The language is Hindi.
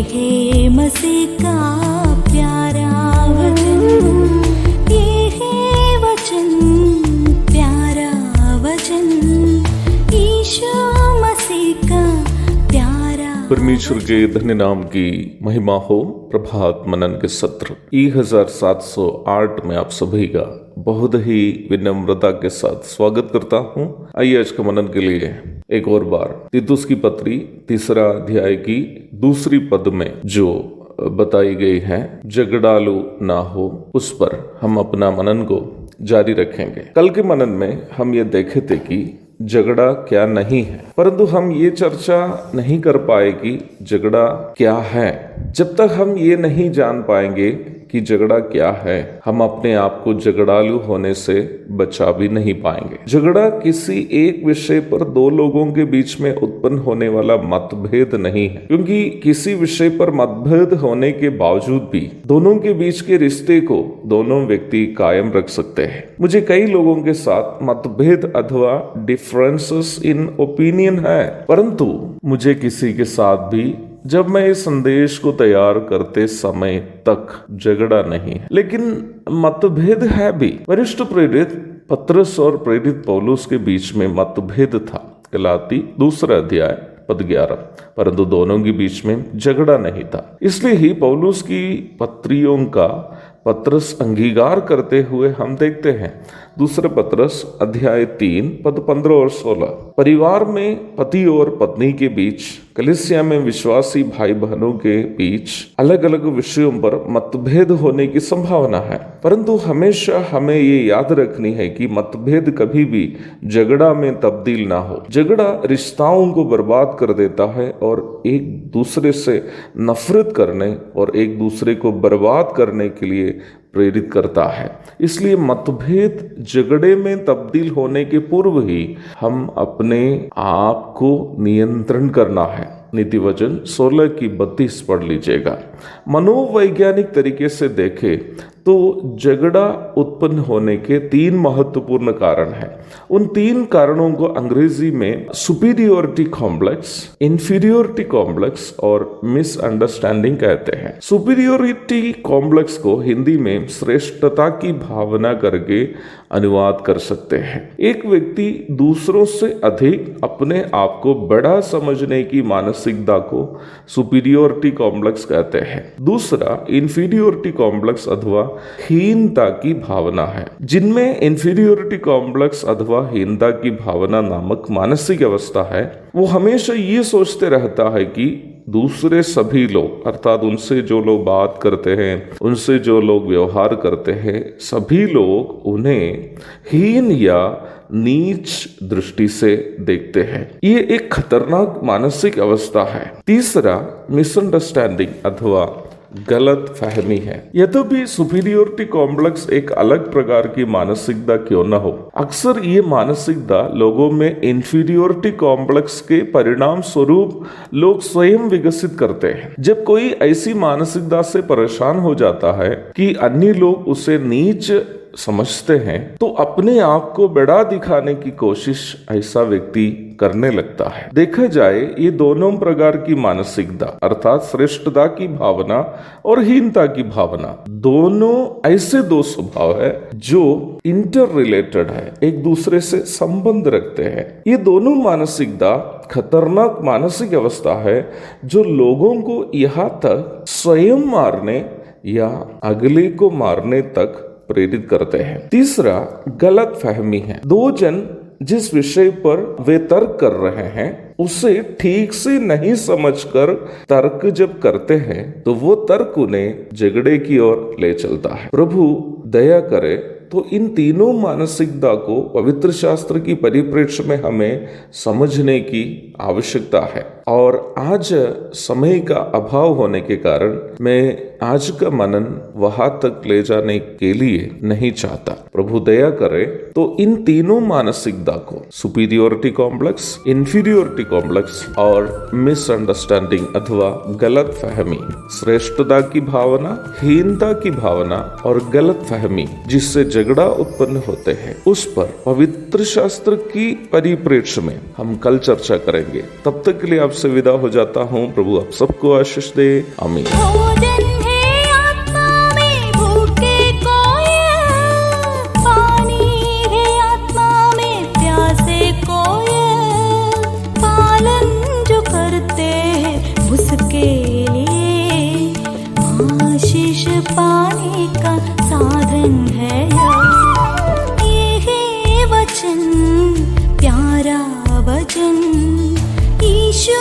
है मसीह का प्यारा वचन, ये है वचन, प्यारा वचन, यीशु मसीह का प्यारा। परमेश्वर के धन्य नाम की महिमा हो। प्रभात मनन के सत्र 1708 में आप सभी का बहुत ही विनम्रता के साथ स्वागत करता हूं। आइए आज के मनन के लिए एक और बार तीतुस की पत्री 3 अध्याय की 2 पद में जो बताई गई है झगड़ालू ना हो, उस पर हम अपना मनन को जारी रखेंगे। कल के मनन में हम ये देखे थे कि झगड़ा क्या नहीं है, परंतु हम ये चर्चा नहीं कर पाए कि झगड़ा क्या है। जब तक हम ये नहीं जान पाएंगे कि झगड़ा क्या है, हम अपने आप को झगड़ालू होने से बचा भी नहीं पाएंगे। झगड़ा किसी एक विषय पर दो लोगों के बीच में उत्पन्न होने वाला मतभेद नहीं है, क्योंकि किसी विषय पर मतभेद होने के बावजूद भी दोनों के बीच के रिश्ते को दोनों व्यक्ति कायम रख सकते हैं। मुझे कई लोगों के साथ मतभेद अथवा डिफरेंसेस इन ओपिनियन है, परंतु मुझे किसी के साथ भी जब मैं इस संदेश को तैयार करते समय तक झगड़ा नहीं है, लेकिन मतभेद है भी। वरिष्ठ प्रेरित पतरस और प्रेरित पौलुस के बीच में मतभेद था, गलाती 2 अध्याय पद 11, परंतु दोनों के बीच में झगड़ा नहीं था। इसलिए ही पौलुस की पत्रियों का पतरस अंगीकार करते हुए हम देखते हैं 2 पतरस अध्याय 3 पद 15 और 16, परिवार में पति और पत्नी के बीच, कलीसिया में विश्वासी भाई बहनों के बीच अलग अलग विषयों पर मतभेद होने की संभावना है, परंतु हमेशा हमें ये याद रखनी है कि मतभेद कभी भी झगड़ा में तब्दील ना हो। झगड़ा रिश्ताओं को बर्बाद कर देता है और एक दूसरे से नफरत करने और एक दूसरे को बर्बाद करने के लिए प्रेरित करता है। इसलिए मतभेद झगड़े में तब्दील होने के पूर्व ही हम अपने आप को नियंत्रण करना है। नीति वचन 16 की 32 पढ़ लीजिएगा। मनोवैज्ञानिक तरीके से देखें तो झगड़ा उत्पन्न होने के 3 महत्वपूर्ण कारण हैं। उन 3 कारणों को अंग्रेजी में सुपीरियोरिटी कॉम्प्लेक्स, इंफीरियोरिटी कॉम्प्लेक्स और मिसअंडरस्टैंडिंग कहते हैं। सुपीरियोरिटी कॉम्प्लेक्स को हिंदी में श्रेष्ठता की भावना करके अनुवाद कर सकते हैं। एक व्यक्ति दूसरों से अधिक अपने आप को बड़ा समझने की मानसिकता को सुपीरियोरिटी कॉम्प्लेक्स कहते हैं। दूसरा इंफीरियोरिटी कॉम्प्लेक्स अथवा हीनता की भावना है। जिनमें इंफीरियोरिटी कॉम्प्लेक्स अथवा हीनता की भावना नामक मानसिक अवस्था है, वो हमेशा ये सोचते रहता है कि दूसरे सभी लोग, अर्थात उनसे जो लोग बात करते हैं, उनसे जो लोग व्यवहार करते हैं, सभी लोग उन्हें हीन या नीच दृष्टि से देखते हैं। ये एक खतरनाक मानसिक अवस्था है। तीसरा मिसअंडरस्टैंडिंग अथवा गलत फहमी है। यद्यपि सुपीरियोरिटी कॉम्प्लेक्स एक अलग प्रकार की मानसिकता क्यों न हो, अक्सर ये मानसिकता लोगों में इंफीरियोरिटी कॉम्प्लेक्स के परिणाम स्वरूप लोग स्वयं विकसित करते हैं। जब कोई ऐसी मानसिकता से परेशान हो जाता है कि अन्य लोग उसे नीच समझते हैं, तो अपने आप को बड़ा दिखाने की कोशिश ऐसा व्यक्ति करने लगता है। देखा जाए ये दोनों प्रकार की मानसिकता, अर्थात श्रेष्ठता की भावना और हीनता की भावना, दोनों ऐसे 2 स्वभाव है जो इंटर रिलेटेड है, एक दूसरे से संबंध रखते हैं। ये दोनों मानसिकता खतरनाक मानसिक अवस्था है जो लोगों को यहाँ तक स्वयं मारने या अगले को मारने तक प्रेरित करते हैं। तीसरा गलत फहमी है। 2 जन जिस विषय पर वे तर्क कर रहे हैं उसे ठीक से नहीं समझकर तर्क जब करते हैं तो वो तर्क उन्हें झगड़े की ओर ले चलता है। प्रभु दया करे तो इन तीनों मानसिकता को पवित्र शास्त्र की परिप्रेक्ष्य में हमें समझने की आवश्यकता है। और आज समय का अभाव होने के कारण मैं आज का मनन वहां तक ले जाने के लिए नहीं चाहता। प्रभु दया करे तो इन तीनों मानसिकता को, सुपीरियोरिटी कॉम्प्लेक्स, इंफीरियोरिटी कॉम्प्लेक्स और मिसअंडरस्टैंडिंग अथवा गलत फहमी, श्रेष्ठता की भावना, हीनता की भावना और गलत फहमी जिससे झगड़ा उत्पन्न होते हैं, उस पर पवित्र शास्त्र की परिप्रेक्ष्य में हम कल चर्चा करेंगे। तब तक के लिए आप आपसे विदा हो जाता हूँ। प्रभु आप सबको आशीष दे। आमीन। भोजन है आत्मा में भूखे कोयल, पानी है आत्मा में प्यासे कोयल, पालन जो करते हैं उसके लिए आशीष पाने का साधन है ये है वचन, प्यारा वचन, ईशु